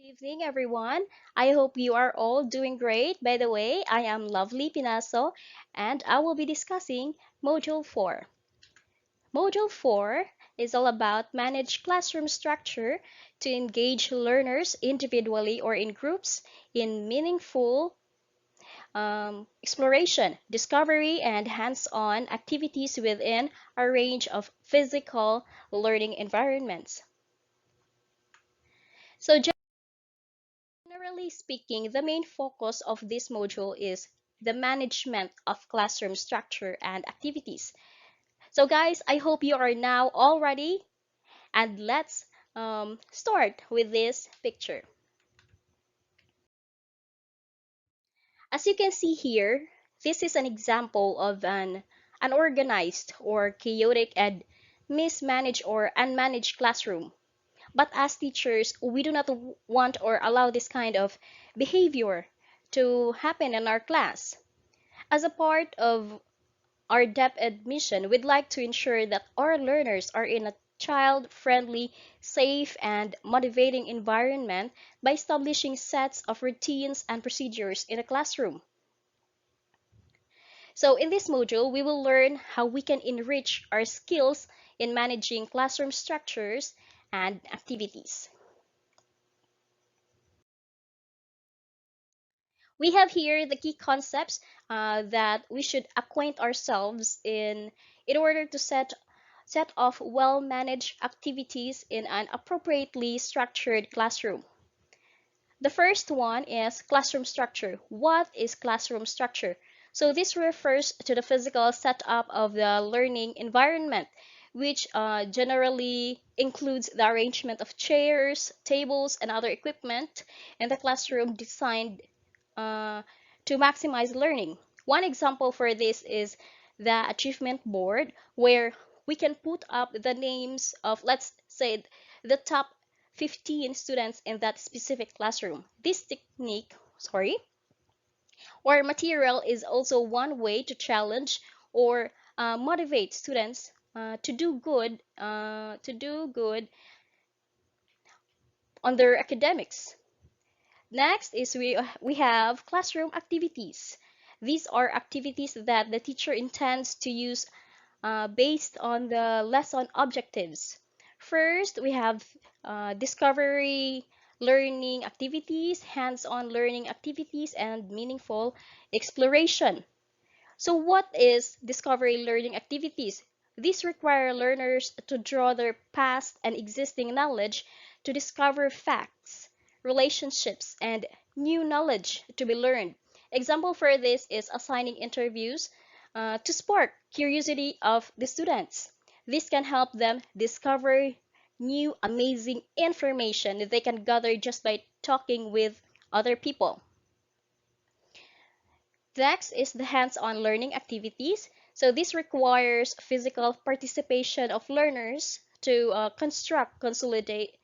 Good evening, everyone. I hope you are all doing great. By the way, I am lovely Pinaso, and I will be discussing Module 4. Module 4 is all about manage classroom structure to engage learners individually or in groups in meaningful exploration, discovery, and hands-on activities within a range of physical learning environments. So generally speaking, the main focus of this module is the management of classroom structure and activities. So guys, I hope you are now all ready, and let's start with this picture. As you can see here, this is an example of an unorganized or chaotic and mismanaged or unmanaged classroom. But as teachers, we do not want or allow this kind of behavior to happen in our class. As a part of our depth admission, we'd like to ensure that our learners are in a child-friendly, safe, and motivating environment by establishing sets of routines and procedures in a classroom. So in this module, we will learn how we can enrich our skills in managing classroom structures and activities. We have here the key concepts that we should acquaint ourselves in order to set off well-managed activities in an appropriately structured classroom. The first one is classroom structure. What is classroom structure? So this refers to the physical setup of the learning environment, which generally includes the arrangement of chairs, tables, and other equipment in the classroom designed uh, to maximize learning. One example for this is the achievement board, where we can put up the names of, let's say, the top 15 students in that specific classroom. This technique, or material is also one way to challenge or motivate students to do good on their academics. Next is we have classroom activities. These are activities that the teacher intends to use based on the lesson objectives. First, we have discovery learning activities, hands-on learning activities, and meaningful exploration. So what is discovery learning activities? These require learners to draw their past and existing knowledge to discover facts, relationships, and new knowledge to be learned. Example for this is assigning interviews to spark curiosity of the students. This can help them discover new amazing information that they can gather just by talking with other people. Next is the hands-on learning activities. So this requires physical participation of learners to construct, consolidate,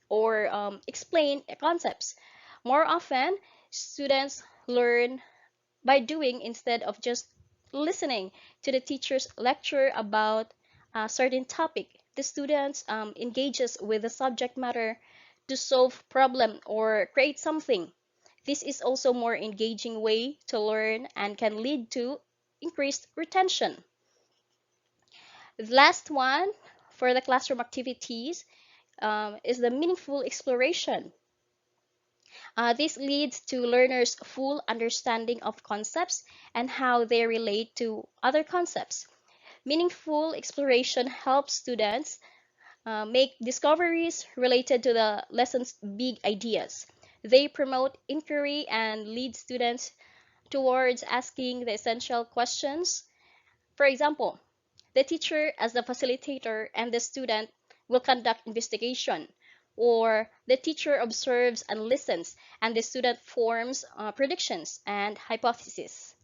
or explain concepts. More often, students learn by doing instead of just listening to the teacher's lecture about a certain topic. The students engages with the subject matter to solve problem or create something. This is also more engaging way to learn and can lead to increased retention. The last one for the classroom activities is the meaningful exploration. This leads to learners' full understanding of concepts and how they relate to other concepts. Meaningful exploration helps students make discoveries related to the lesson's big ideas. They promote inquiry and lead students towards asking the essential questions. For example, the teacher as the facilitator and the student will conduct investigation, or the teacher observes and listens and the student forms predictions and hypotheses.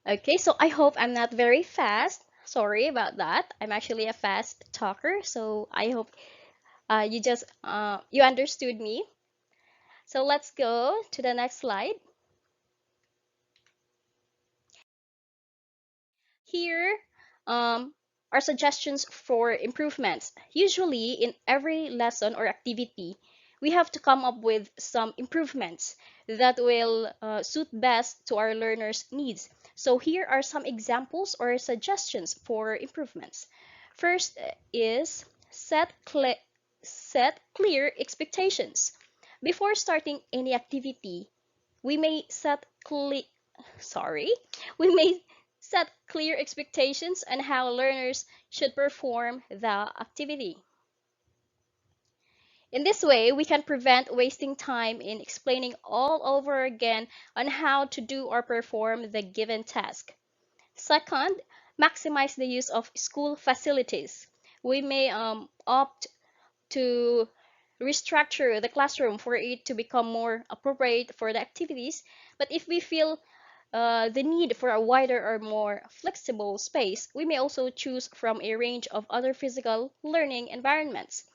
Okay, so I hope I'm not very fast. Sorry about that. I'm actually a fast talker, so I hope you understood me. So let's go to the next slide. Here, um, are suggestions for improvements. Usually, in every lesson or activity, we have to come up with some improvements that will suit best to our learners' needs. So, here are some examples or suggestions for improvements. First is set clear expectations. Before starting any activity, we may set cle- sorry, we may set clear expectations on how learners should perform the activity. In this way, we can prevent wasting time in explaining all over again on how to do or perform the given task. Second, maximize the use of school facilities. We may opt to restructure the classroom for it to become more appropriate for the activities. But if we feel the need for a wider or more flexible space, we may also choose from a range of other physical learning environments.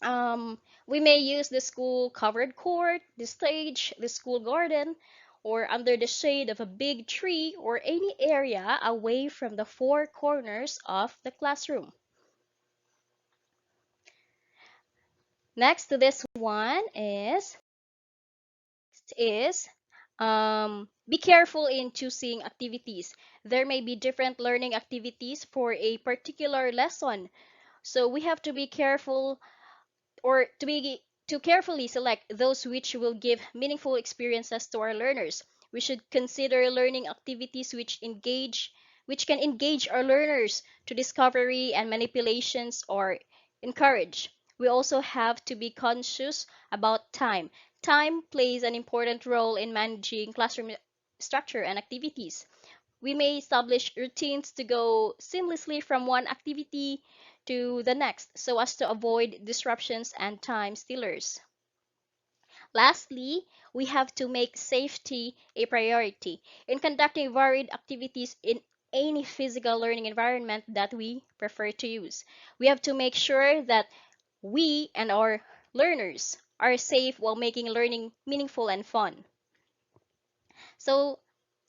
We may use the school covered court, the stage, the school garden, or under the shade of a big tree or any area away from the four corners of the classroom. Next to this one is be careful in choosing activities. There may be different learning activities for a particular lesson. So we have to be careful or to carefully select those which will give meaningful experiences to our learners. We should consider learning activities which can engage our learners to discovery and manipulations or encourage. We also have to be conscious about time. Time plays an important role in managing classroom structure and activities. We may establish routines to go seamlessly from one activity to the next so as to avoid disruptions and time stealers. Lastly, we have to make safety a priority in conducting varied activities in any physical learning environment that we prefer to use. We have to make sure that we and our learners are safe while making learning meaningful and fun. So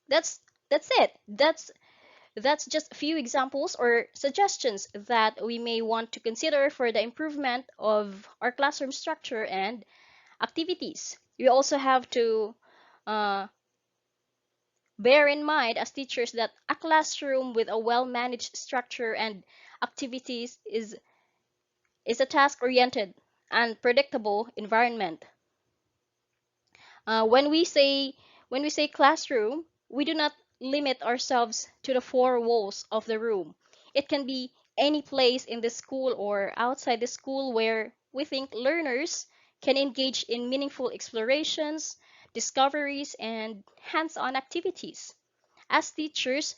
that's that's it. That's just a few examples or suggestions that we may want to consider for the improvement of our classroom structure and activities. We also have to uh, bear in mind as teachers that a classroom with a well-managed structure and activities is a task-oriented and predictable environment. Uh, when we say when we say classroom, we do not limit ourselves to the four walls of the room. It can be any place in the school or outside the school where we think learners can engage in meaningful explorations, discoveries, and hands-on activities. As teachers,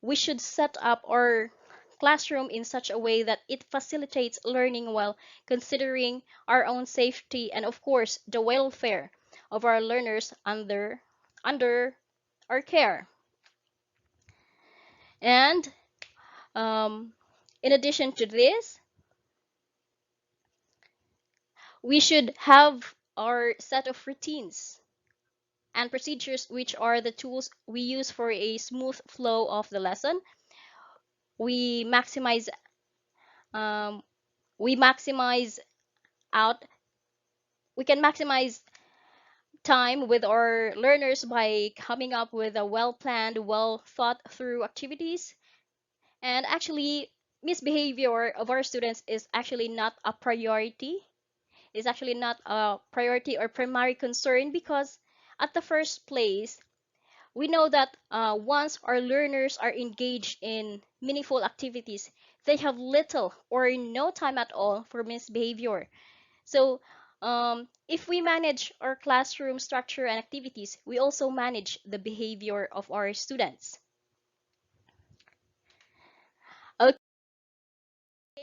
we should set up our classroom in such a way that it facilitates learning while considering our own safety and, of course, the welfare of our learners under our care. And um, in addition to this, we should have our set of routines and procedures, which are the tools we use for a smooth flow of the lesson. We maximize um, we maximize out we can maximize time with our learners by coming up with a well planned, well thought through activities. And actually, misbehavior of our students is actually not a priority. It's actually not a priority or primary concern because, at the first place, we know that once our learners are engaged in meaningful activities, they have little or no time at all for misbehavior. So, if we manage our classroom structure and activities, we also manage the behavior of our students. Okay,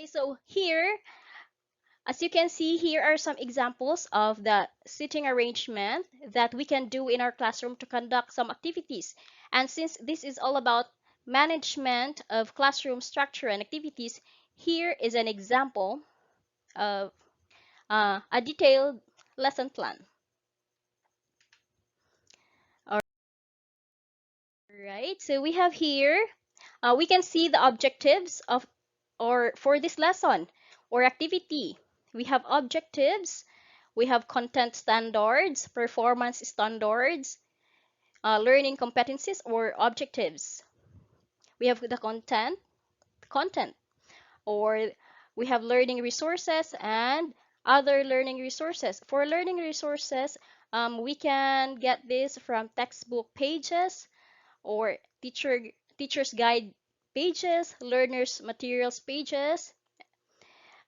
so here, as you can see, here are some examples of the seating arrangement that we can do in our classroom to conduct some activities. And since this is all about management of classroom structure and activities, here is an example of a detailed lesson plan. All right, so we have here We can see the objectives of or for this lesson or activity. We have objectives, we have content standards, performance standards, learning competencies or objectives. We have the content, or we have learning resources and other learning resources. For learning resources, we can get this from textbook pages or teacher's guide pages, learners materials pages.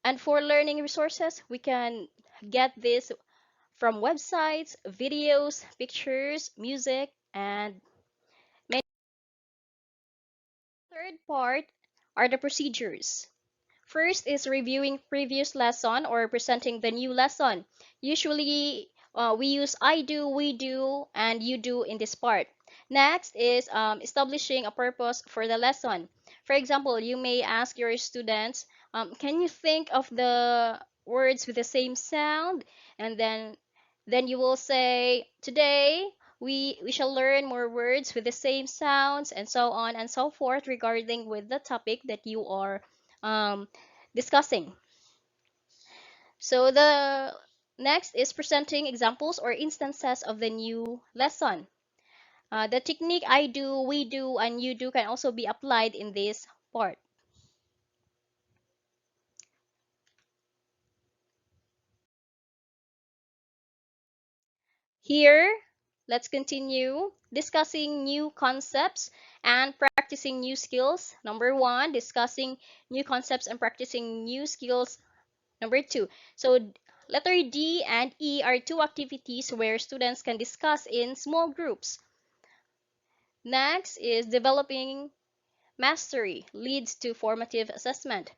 And for learning resources, we can get this from websites, videos, pictures, music, and many. Third part are the procedures. First is reviewing previous lesson or presenting the new lesson. Usually, we use I do, we do, and you do in this part. Next is establishing a purpose for the lesson. For example, you may ask your students, can you think of the words with the same sound? And then you will say, today we shall learn more words with the same sounds and so on and so forth regarding with the topic that you are um, discussing. So the next is presenting examples or instances of the new lesson. The technique I do, we do, and you do can also be applied in this part. Here, let's continue discussing new concepts and practicing new skills. Number one, discussing new concepts and practicing new skills. Number two, so letter D and E are two activities where students can discuss in small groups. Next is developing mastery leads to formative assessment.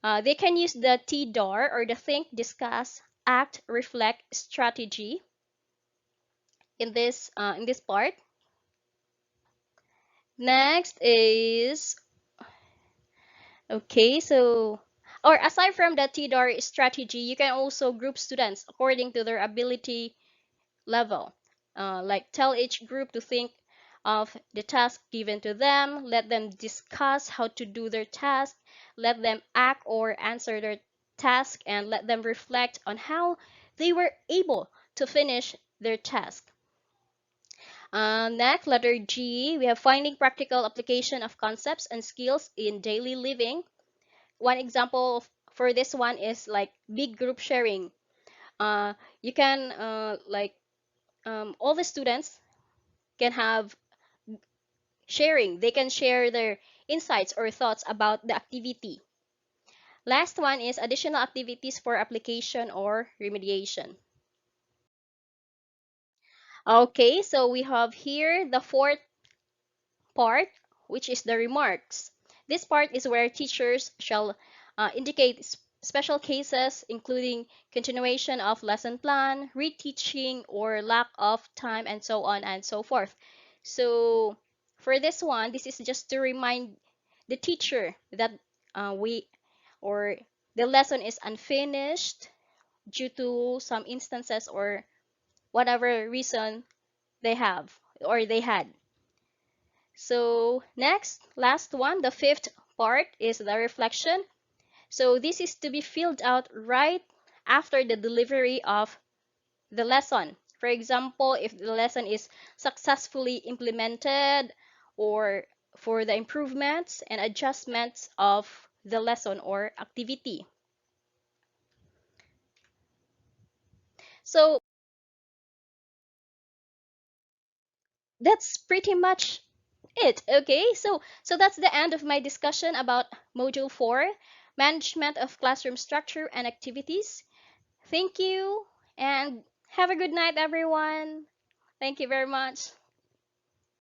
They can use the TDAR or the think, discuss, act, reflect strategy in this part. Next is okay, so or aside from the TDAR strategy, you can also group students according to their ability level. Like tell each group to think of the task given to them, let them discuss how to do their task, let them act or answer their task, and let them reflect on how they were able to finish their task. Next, letter G, we have finding practical application of concepts and skills in daily living. One example for this one is like big group sharing. You can all the students can have sharing. They can share their insights or thoughts about the activity. Last one is additional activities for application or remediation. Okay, so we have here the fourth part, which is the remarks. This part is where teachers shall indicate special cases, including continuation of lesson plan, reteaching, or lack of time, and so on and so forth. So for this one, this is just to remind the teacher that we or the lesson is unfinished due to some instances or whatever reason they have or they had. So next, last one, the fifth part is the reflection. So this is to be filled out right after the delivery of the lesson. For example, if the lesson is successfully implemented or for the improvements and adjustments of the lesson or activity. So that's pretty much it. Okay, so that's the end of my discussion about module 4, management of classroom structure and activities. Thank you and have a good night, everyone. Thank you very much.